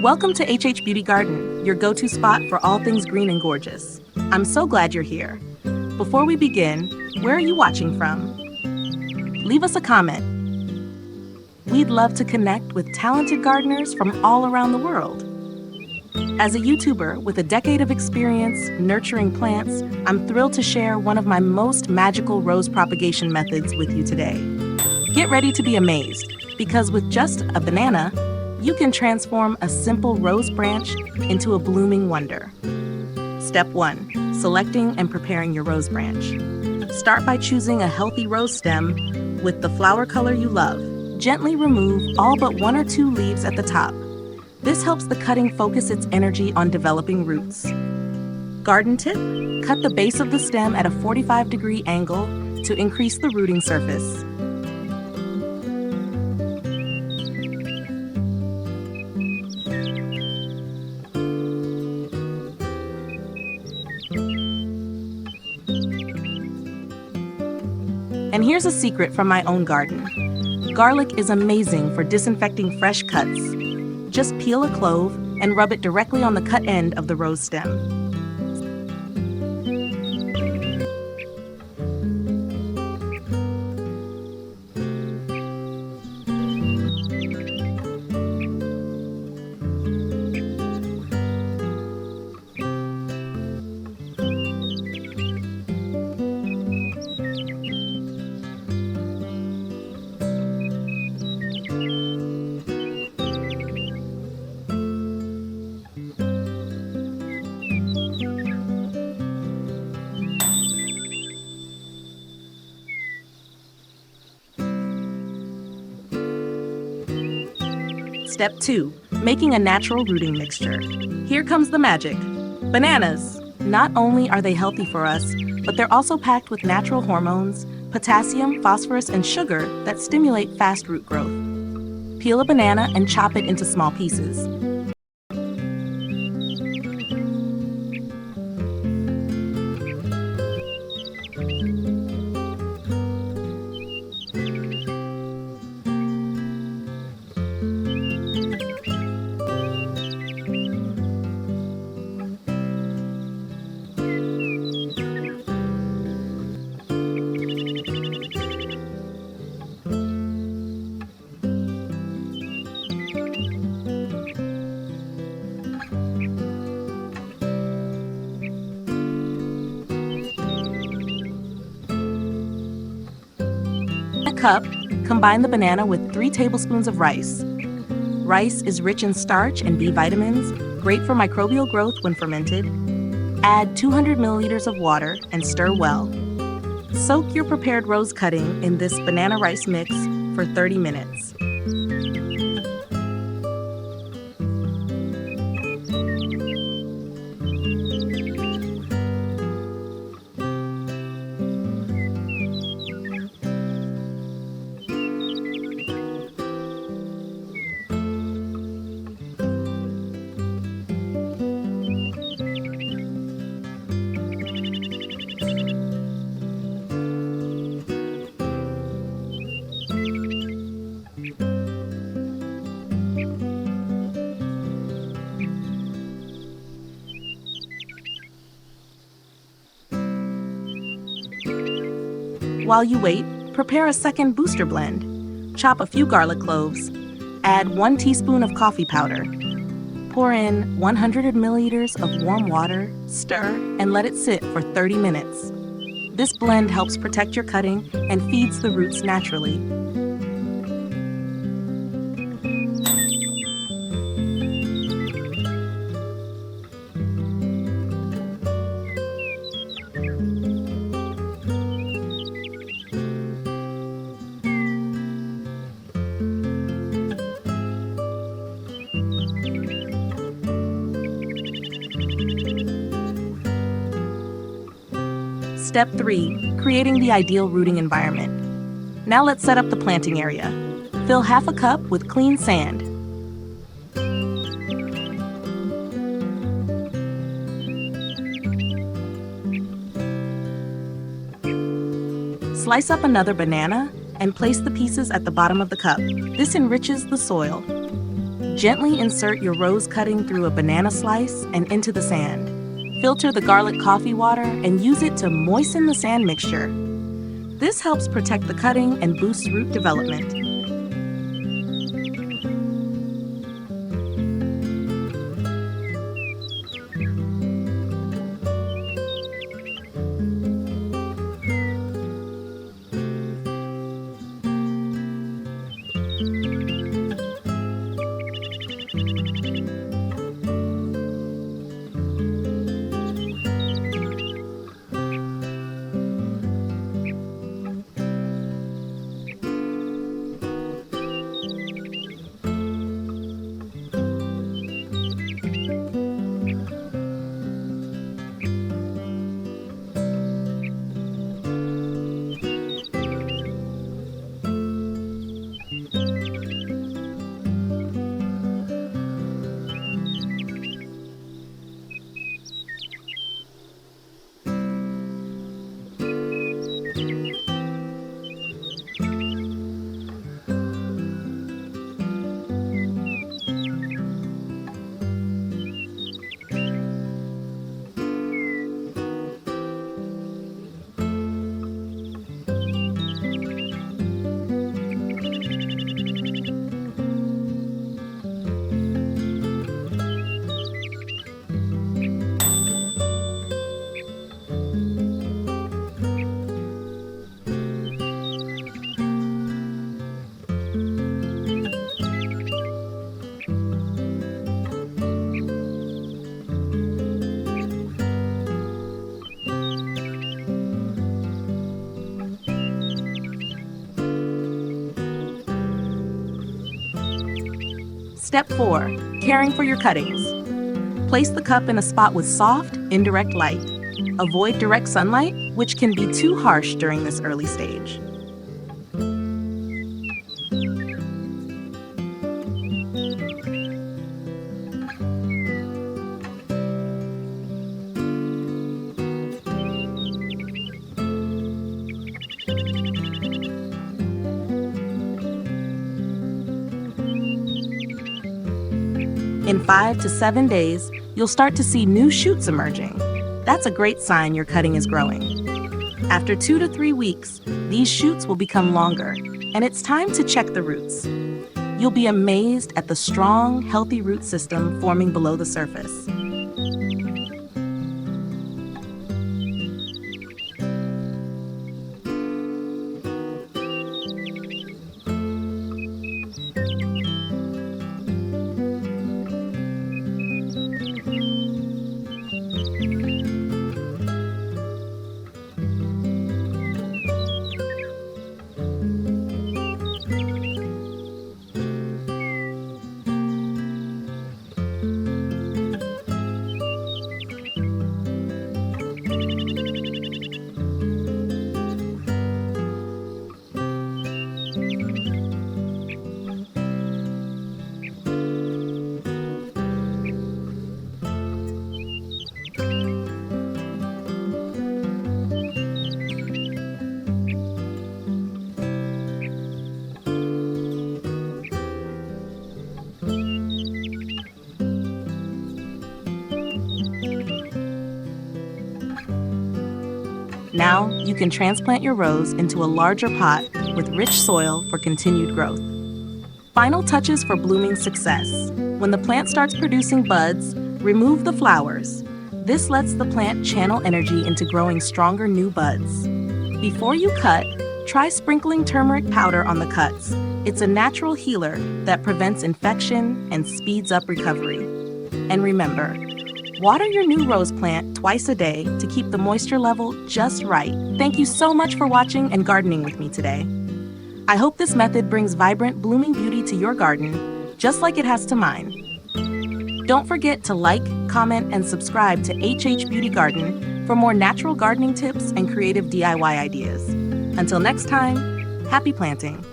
Welcome to HH Beauty Garden, your go-to spot for all things green and gorgeous. I'm so glad you're here. Before we begin, where are you watching from? Leave us a comment. We'd love to connect with talented gardeners from all around the world. As a YouTuber with a decade of experience nurturing plants, I'm thrilled to share one of my most magical rose propagation methods with you today. Get ready to be amazed, because with just a banana, you can transform a simple rose branch into a blooming wonder. Step 1. Selecting and preparing your rose branch. Start by choosing a healthy rose stem with the flower color you love. Gently remove all but 1 or 2 leaves at the top. This helps the cutting focus its energy on developing roots. Garden tip: cut the base of the stem at a 45-degree angle to increase the rooting surface. And here's a secret from my own garden. Garlic is amazing for disinfecting fresh cuts. Just peel a clove and rub it directly on the cut end of the rose stem. Step 2. Making a natural rooting mixture. Here comes the magic. Bananas! Not only are they healthy for us, but they're also packed with natural hormones, potassium, phosphorus, and sugar that stimulate fast root growth. Peel a banana and chop it into small pieces. Cup, combine the banana with 3 tablespoons of rice. Rice is rich in starch and B vitamins, great for microbial growth when fermented. Add 200 milliliters of water and stir well. Soak your prepared rose cutting in this banana rice mix for 30 minutes. While you wait, prepare a second booster blend. Chop a few garlic cloves. Add 1 teaspoon of coffee powder. Pour in 100 milliliters of warm water, stir, and let it sit for 30 minutes. This blend helps protect your cutting and feeds the roots naturally. Step 3. Creating the ideal rooting environment. Now let's set up the planting area. Fill half a cup with clean sand. Slice up another banana and place the pieces at the bottom of the cup. This enriches the soil. Gently insert your rose cutting through a banana slice and into the sand. Filter the garlic coffee water and use it to moisten the sand mixture. This helps protect the cutting and boosts root development. Step 4. Caring for your cuttings. Place the cup in a spot with soft, indirect light. Avoid direct sunlight, which can be too harsh during this early stage. In 5 to 7 days, you'll start to see new shoots emerging. That's a great sign your cutting is growing. After 2 to 3 weeks, these shoots will become longer, and it's time to check the roots. You'll be amazed at the strong, healthy root system forming below the surface. Now, you can transplant your rose into a larger pot with rich soil for continued growth. Final touches for blooming success. When the plant starts producing buds, remove the flowers. This lets the plant channel energy into growing stronger new buds. Before you cut, try sprinkling turmeric powder on the cuts. It's a natural healer that prevents infection and speeds up recovery. And remember, water your new rose plant twice a day to keep the moisture level just right. Thank you so much for watching and gardening with me today. I hope this method brings vibrant, blooming beauty to your garden, just like it has to mine. Don't forget to like, comment, and subscribe to HH Beauty Garden for more natural gardening tips and creative DIY ideas. Until next time, happy planting!